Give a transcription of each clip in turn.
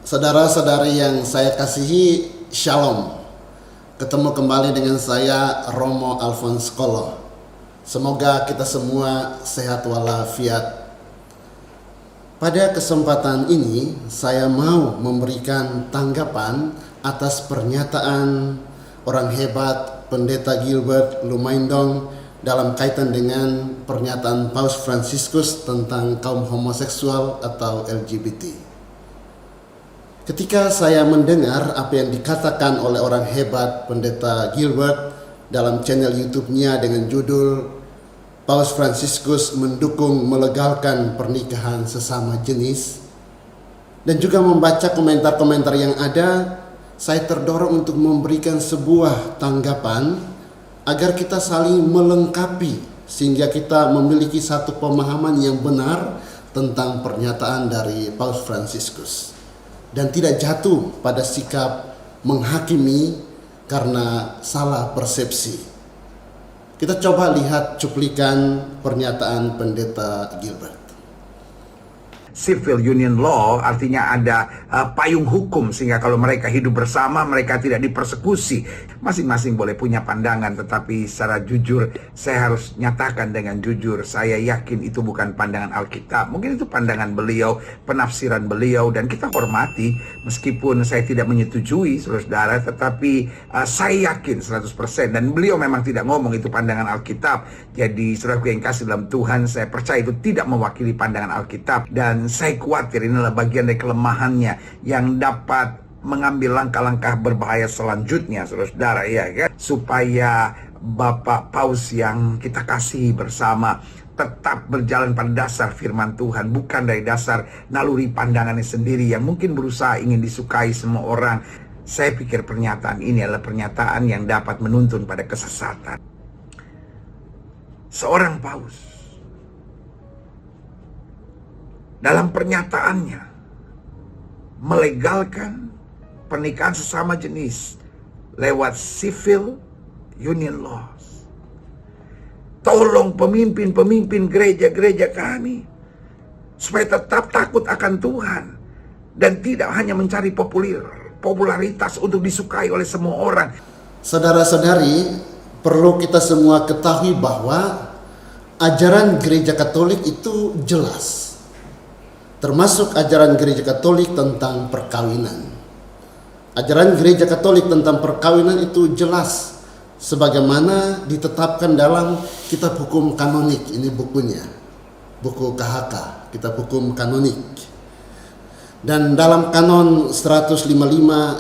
Saudara-saudari yang saya kasihi, Shalom. Ketemu kembali dengan saya, Romo Alphonse Kolo. Semoga kita semua sehat walafiat. Pada kesempatan ini, saya mau memberikan tanggapan atas pernyataan orang hebat Pendeta Gilbert Lumaindong dalam kaitan dengan pernyataan Paus Fransiskus tentang kaum homoseksual atau LGBT. Ketika saya mendengar apa yang dikatakan oleh orang hebat Pendeta Gilbert dalam channel YouTube-nya dengan judul Paus Fransiskus mendukung melegalkan pernikahan sesama jenis, dan juga membaca komentar-komentar yang ada, saya terdorong untuk memberikan sebuah tanggapan agar kita saling melengkapi sehingga kita memiliki satu pemahaman yang benar tentang pernyataan dari Paus Fransiskus dan tidak jatuh pada sikap menghakimi karena salah persepsi. Kita coba lihat cuplikan pernyataan Pendeta Gilbert. Civil union law artinya ada payung hukum sehingga kalau mereka hidup bersama mereka tidak dipersekusi. Masing-masing boleh punya pandangan, tetapi secara jujur saya harus nyatakan dengan jujur, saya yakin itu bukan pandangan Alkitab. Mungkin itu pandangan beliau, penafsiran beliau, dan kita hormati meskipun saya tidak menyetujui saudara, tetapi saya yakin 100% dan beliau memang tidak ngomong itu pandangan Alkitab. Jadi saudaraku yang kasih dalam Tuhan, saya percaya itu tidak mewakili pandangan Alkitab, dan saya khawatir ini adalah bagian dari kelemahannya yang dapat mengambil langkah-langkah berbahaya selanjutnya, saudara-saudara, ya kan? Supaya Bapak Paus yang kita kasih bersama tetap berjalan pada dasar firman Tuhan, bukan dari dasar naluri pandangannya sendiri yang mungkin berusaha ingin disukai semua orang. Saya pikir pernyataan ini adalah pernyataan yang dapat menuntun pada kesesatan. Seorang Paus dalam pernyataannya melegalkan pernikahan sesama jenis lewat civil union laws. Tolong pemimpin-pemimpin gereja-gereja kami supaya tetap takut akan Tuhan dan tidak hanya mencari popularitas untuk disukai oleh semua orang. Saudara-saudari, perlu kita semua ketahui bahwa ajaran gereja Katolik itu jelas, termasuk ajaran gereja Katolik tentang perkawinan. Ajaran gereja Katolik tentang perkawinan itu jelas sebagaimana ditetapkan dalam Kitab Hukum Kanonik. Ini bukunya, buku KHK, Kitab Hukum Kanonik. Dan dalam kanon 155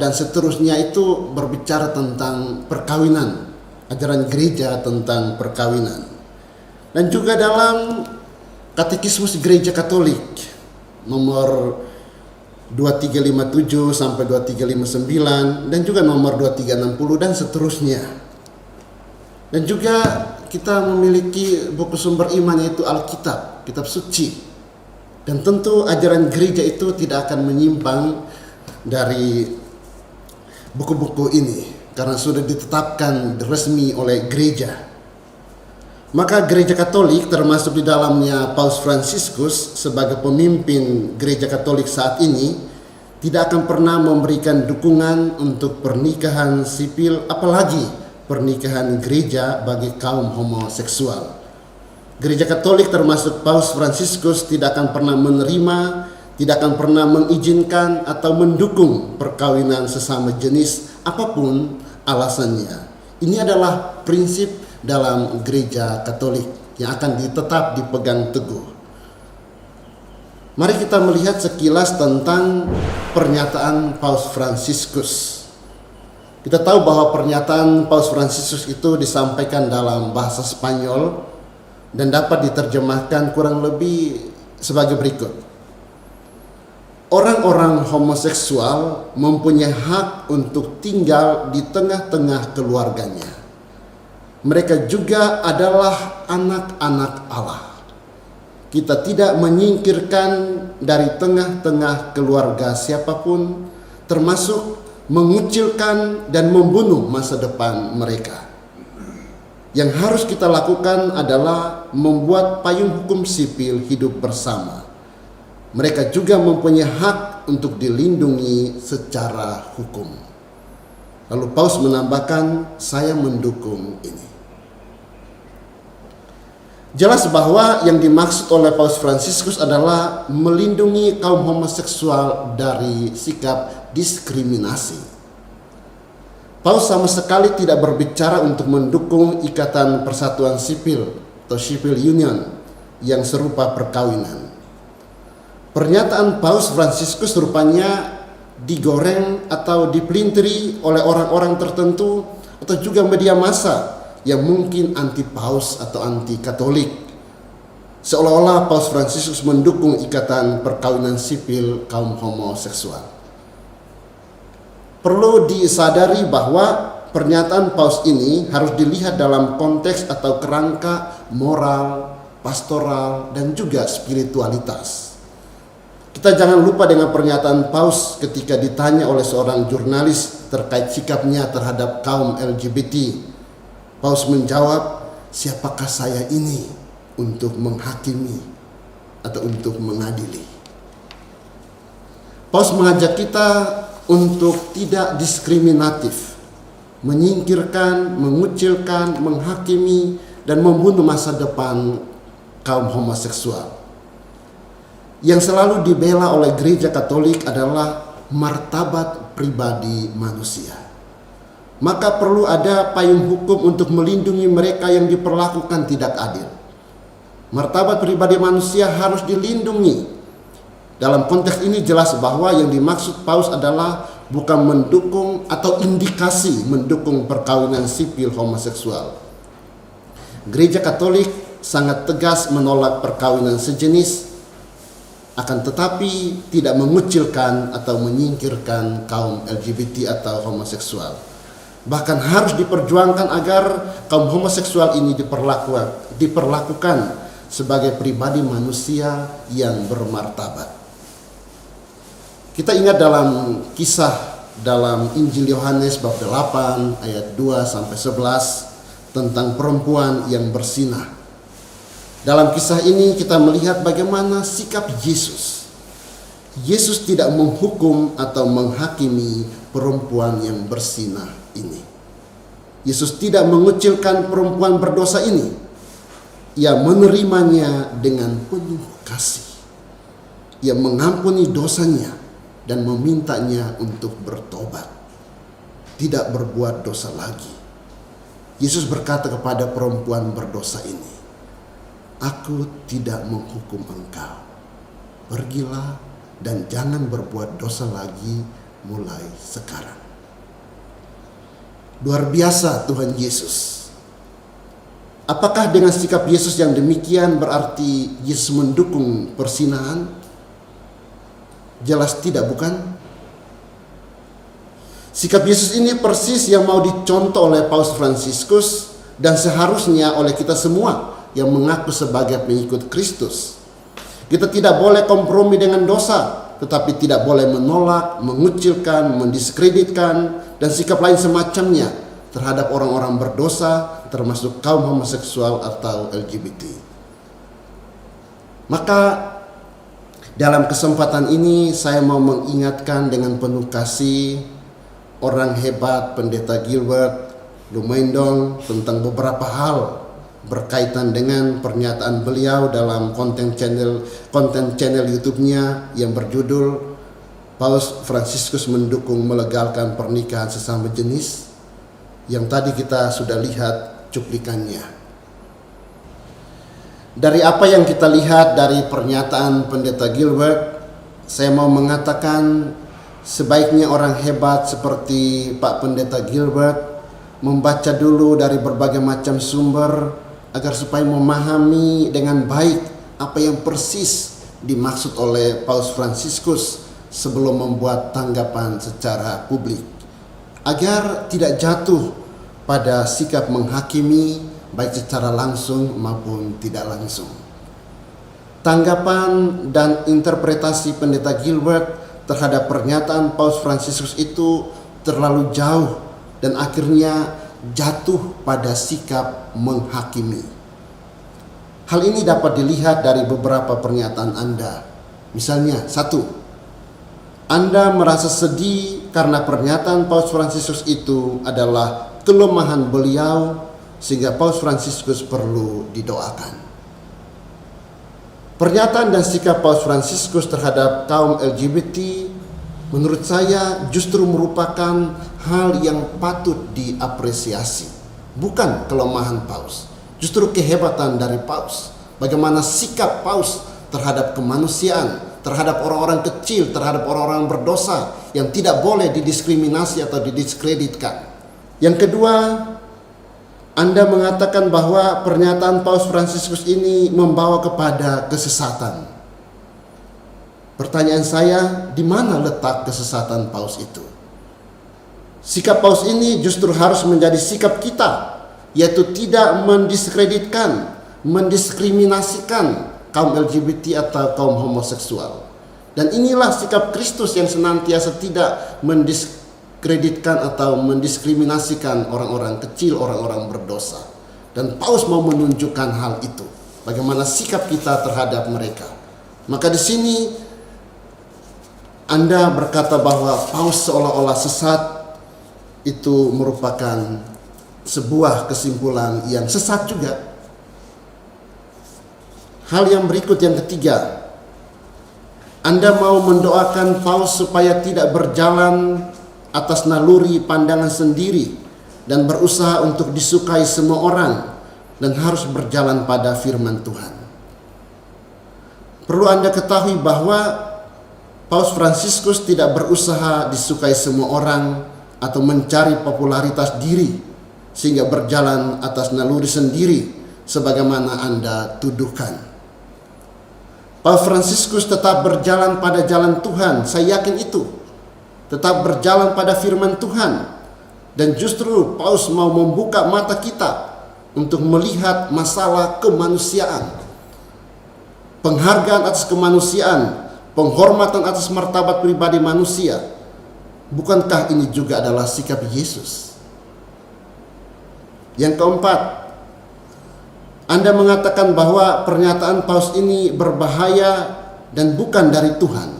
dan seterusnya itu berbicara tentang perkawinan, ajaran gereja tentang perkawinan. Dan juga dalam Katekismus Gereja Katolik nomor 2357 sampai 2359 dan juga nomor 2360 dan seterusnya. Dan juga kita memiliki buku sumber iman yaitu Alkitab, kitab suci. Dan tentu ajaran gereja itu tidak akan menyimpang dari buku-buku ini karena sudah ditetapkan resmi oleh gereja. Maka gereja Katolik termasuk di dalamnya Paus Fransiskus sebagai pemimpin gereja Katolik saat ini tidak akan pernah memberikan dukungan untuk pernikahan sipil, apalagi pernikahan gereja bagi kaum homoseksual. Gereja Katolik termasuk Paus Fransiskus tidak akan pernah menerima, tidak akan pernah mengizinkan atau mendukung perkawinan sesama jenis apapun alasannya. Ini adalah prinsip dalam gereja Katolik yang akan tetap dipegang teguh. Mari kita melihat sekilas tentang pernyataan Paus Fransiskus. Kita tahu bahwa pernyataan Paus Fransiskus itu disampaikan dalam bahasa Spanyol dan dapat diterjemahkan kurang lebih sebagai berikut. Orang-orang homoseksual mempunyai hak untuk tinggal di tengah-tengah keluarganya. Mereka juga adalah anak-anak Allah. Kita tidak menyingkirkan dari tengah-tengah keluarga siapapun, termasuk mengucilkan dan membunuh masa depan mereka. Yang harus kita lakukan adalah membuat payung hukum sipil hidup bersama. Mereka juga mempunyai hak untuk dilindungi secara hukum. Lalu Paus menambahkan, saya mendukung ini. Jelas bahwa yang dimaksud oleh Paus Fransiskus adalah melindungi kaum homoseksual dari sikap diskriminasi. Paus sama sekali tidak berbicara untuk mendukung ikatan persatuan sipil atau civil union yang serupa perkawinan. Pernyataan Paus Fransiskus rupanya digoreng atau dipelintiri oleh orang-orang tertentu atau juga media massa yang mungkin anti paus atau anti Katolik. Seolah-olah Paus Fransiskus mendukung ikatan perkawinan sipil kaum homoseksual. Perlu disadari bahwa pernyataan Paus ini harus dilihat dalam konteks atau kerangka moral, pastoral, dan juga spiritualitas. Kita jangan lupa dengan pernyataan Paus ketika ditanya oleh seorang jurnalis terkait sikapnya terhadap kaum LGBT. Paus menjawab, siapakah saya ini untuk menghakimi atau untuk mengadili? Paus mengajak kita untuk tidak diskriminatif, menyingkirkan, mengucilkan, menghakimi, dan membunuh masa depan kaum homoseksual. Yang selalu dibela oleh Gereja Katolik adalah martabat pribadi manusia. Maka perlu ada payung hukum untuk melindungi mereka yang diperlakukan tidak adil. Martabat pribadi manusia harus dilindungi. Dalam konteks ini jelas bahwa yang dimaksud Paus adalah bukan mendukung atau indikasi mendukung perkawinan sipil homoseksual. Gereja Katolik sangat tegas menolak perkawinan sejenis, akan tetapi tidak mengucilkan atau menyingkirkan kaum LGBT atau homoseksual. Bahkan harus diperjuangkan agar kaum homoseksual ini diperlakukan sebagai pribadi manusia yang bermartabat. Kita ingat dalam kisah dalam Injil Yohanes bab 8 ayat 2 sampai 11 tentang perempuan yang bersinah. Dalam kisah ini kita melihat bagaimana sikap Yesus. Yesus tidak menghukum atau menghakimi perempuan yang bersinah ini. Yesus tidak mengucilkan perempuan berdosa ini. Ia menerimanya dengan penuh kasih. Ia mengampuni dosanya dan memintanya untuk bertobat, tidak berbuat dosa lagi. Yesus berkata kepada perempuan berdosa ini, aku tidak menghukum engkau. Pergilah dan jangan berbuat dosa lagi mulai sekarang. Luar biasa Tuhan Yesus. Apakah dengan sikap Yesus yang demikian berarti Yesus mendukung persinahan? Jelas tidak, bukan? Sikap Yesus ini persis yang mau dicontoh oleh Paus Fransiskus dan seharusnya oleh kita semua yang mengaku sebagai pengikut Kristus. Kita tidak boleh kompromi dengan dosa, tetapi tidak boleh menolak, mengucilkan, mendiskreditkan, dan sikap lain semacamnya terhadap orang-orang berdosa, termasuk kaum homoseksual atau LGBT. Maka dalam kesempatan ini saya mau mengingatkan dengan penuh kasih orang hebat Pendeta Gilbert Lumendong tentang beberapa hal berkaitan dengan pernyataan beliau dalam konten channel YouTube-nya yang berjudul Paus Fransiskus mendukung melegalkan pernikahan sesama jenis, yang tadi kita sudah lihat cuplikannya. Dari apa yang kita lihat dari pernyataan Pendeta Gilbert, saya mau mengatakan sebaiknya orang hebat seperti Pak Pendeta Gilbert membaca dulu dari berbagai macam sumber agar supaya memahami dengan baik apa yang persis dimaksud oleh Paus Fransiskus sebelum membuat tanggapan secara publik, agar tidak jatuh pada sikap menghakimi baik secara langsung maupun tidak langsung. Tanggapan dan interpretasi Pendeta Gilbert terhadap pernyataan Paus Fransiskus itu terlalu jauh dan akhirnya jatuh pada sikap menghakimi. Hal ini dapat dilihat dari beberapa pernyataan Anda. Misalnya, 1. Anda merasa sedih karena pernyataan Paus Fransiskus itu adalah kelemahan beliau, sehingga Paus Fransiskus perlu didoakan. Pernyataan dan sikap Paus Fransiskus terhadap kaum LGBT menurut saya justru merupakan hal yang patut diapresiasi. Bukan kelemahan Paus, justru kehebatan dari Paus. Bagaimana sikap Paus terhadap kemanusiaan, terhadap orang-orang kecil, terhadap orang-orang berdosa yang tidak boleh didiskriminasi atau didiskreditkan. Yang kedua, Anda mengatakan bahwa pernyataan Paus Fransiskus ini membawa kepada kesesatan. Pertanyaan saya, di mana letak kesesatan Paus itu? Sikap Paus ini justru harus menjadi sikap kita, yaitu tidak mendiskreditkan, mendiskriminasikan kaum LGBT atau kaum homoseksual. Dan inilah sikap Kristus yang senantiasa tidak mendiskreditkan atau mendiskriminasikan orang-orang kecil, orang-orang berdosa. Dan Paus mau menunjukkan hal itu, bagaimana sikap kita terhadap mereka. Maka di sini Anda berkata bahwa Paus seolah-olah sesat, itu merupakan sebuah kesimpulan yang sesat juga. Hal yang berikut, yang ketiga, Anda mau mendoakan Paus supaya tidak berjalan atas naluri pandangan sendiri dan berusaha untuk disukai semua orang dan harus berjalan pada firman Tuhan. Perlu Anda ketahui bahwa Paus Fransiskus tidak berusaha disukai semua orang atau mencari popularitas diri sehingga berjalan atas naluri sendiri sebagaimana Anda tuduhkan. Paus Fransiskus tetap berjalan pada jalan Tuhan, saya yakin itu. Tetap berjalan pada firman Tuhan. Dan justru Paus mau membuka mata kita untuk melihat masalah kemanusiaan. Penghargaan atas kemanusiaan, penghormatan atas martabat pribadi manusia. Bukankah ini juga adalah sikap Yesus? Yang keempat, Anda mengatakan bahwa pernyataan Paus ini berbahaya dan bukan dari Tuhan,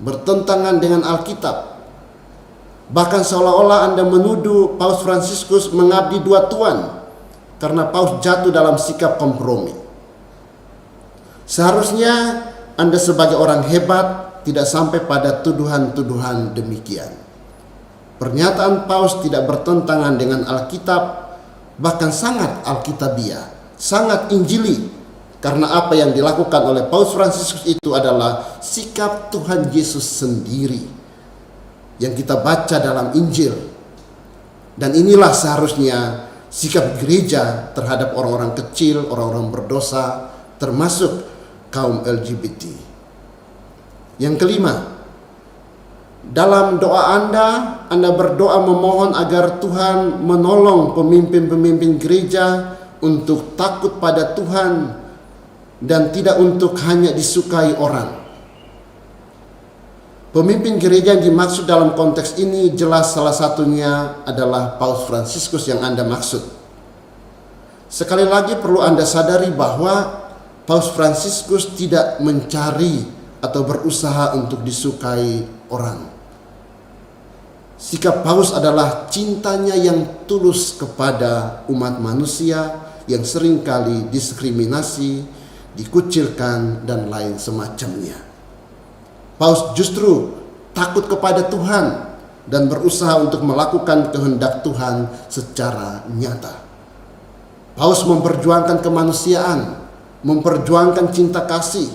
bertentangan dengan Alkitab. Bahkan seolah-olah Anda menuduh Paus Fransiskus mengabdi dua tuan karena Paus jatuh dalam sikap kompromi. Seharusnya Anda sebagai orang hebat tidak sampai pada tuduhan-tuduhan demikian. Pernyataan Paus tidak bertentangan dengan Alkitab, bahkan sangat Alkitabiah, sangat Injili, karena apa yang dilakukan oleh Paus Fransiskus itu adalah sikap Tuhan Yesus sendiri yang kita baca dalam Injil. Dan inilah seharusnya sikap gereja terhadap orang-orang kecil, orang-orang berdosa, termasuk kaum LGBT. Yang kelima, dalam doa Anda berdoa memohon agar Tuhan menolong pemimpin-pemimpin gereja untuk takut pada Tuhan dan tidak untuk hanya disukai orang. Pemimpin gereja yang dimaksud dalam konteks ini jelas salah satunya adalah Paus Fransiskus yang Anda maksud. Sekali lagi perlu Anda sadari bahwa Paus Fransiskus tidak mencari atau berusaha untuk disukai orang. Sikap Paus adalah cintanya yang tulus kepada umat manusia yang seringkali diskriminasi, dikucilkan, dan lain semacamnya. Paus justru takut kepada Tuhan dan berusaha untuk melakukan kehendak Tuhan secara nyata. Paus memperjuangkan kemanusiaan, memperjuangkan cinta kasih.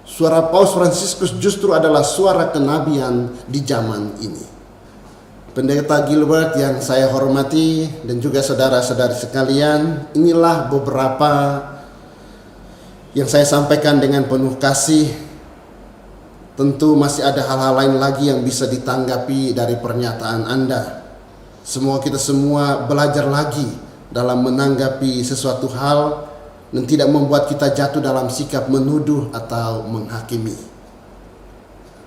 Suara Paus Fransiskus justru adalah suara kenabian di zaman ini. Pendeta Gilbert yang saya hormati dan juga saudara-saudari sekalian, inilah beberapa yang saya sampaikan dengan penuh kasih. Tentu masih ada hal-hal lain lagi yang bisa ditanggapi dari pernyataan Anda. Semoga kita semua belajar lagi dalam menanggapi sesuatu hal dan tidak membuat kita jatuh dalam sikap menuduh atau menghakimi.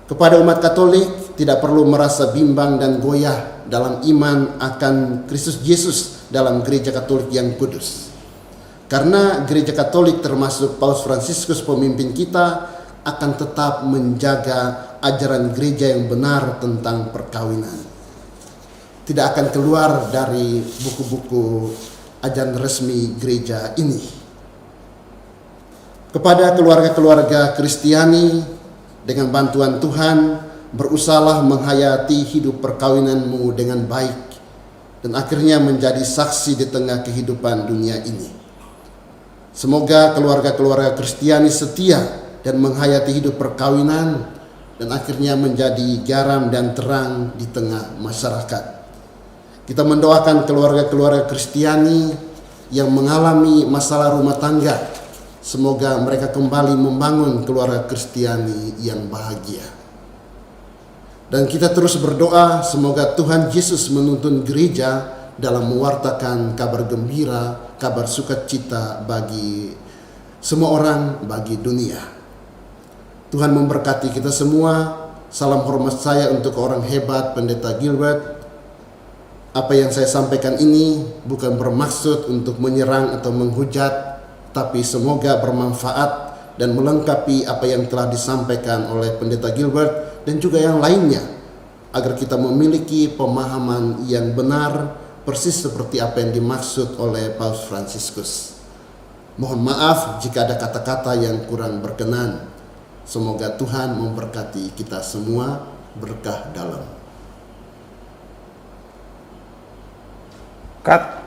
Kepada umat Katolik, tidak perlu merasa bimbang dan goyah dalam iman akan Kristus Yesus dalam gereja Katolik yang kudus. Karena gereja Katolik termasuk Paus Fransiskus pemimpin kita akan tetap menjaga ajaran gereja yang benar tentang perkawinan. Tidak akan keluar dari buku-buku ajaran resmi gereja ini. Kepada keluarga-keluarga Kristiani, dengan bantuan Tuhan, berusahalah menghayati hidup perkawinanmu dengan baik dan akhirnya menjadi saksi di tengah kehidupan dunia ini. Semoga keluarga-keluarga Kristiani setia dan menghayati hidup perkawinan dan akhirnya menjadi garam dan terang di tengah masyarakat. Kita mendoakan keluarga-keluarga Kristiani yang mengalami masalah rumah tangga. Semoga mereka kembali membangun keluarga Kristiani yang bahagia. Dan kita terus berdoa semoga Tuhan Yesus menuntun gereja dalam mewartakan kabar gembira, kabar sukacita bagi semua orang, bagi dunia. Tuhan memberkati kita semua. Salam hormat saya untuk orang hebat Pendeta Gilbert. Apa yang saya sampaikan ini bukan bermaksud untuk menyerang atau menghujat, tapi semoga bermanfaat dan melengkapi apa yang telah disampaikan oleh Pendeta Gilbert dan juga yang lainnya, agar kita memiliki pemahaman yang benar persis seperti apa yang dimaksud oleh Paus Fransiskus. Mohon maaf jika ada kata-kata yang kurang berkenan. Semoga Tuhan memberkati kita semua, berkah dalam. Cut.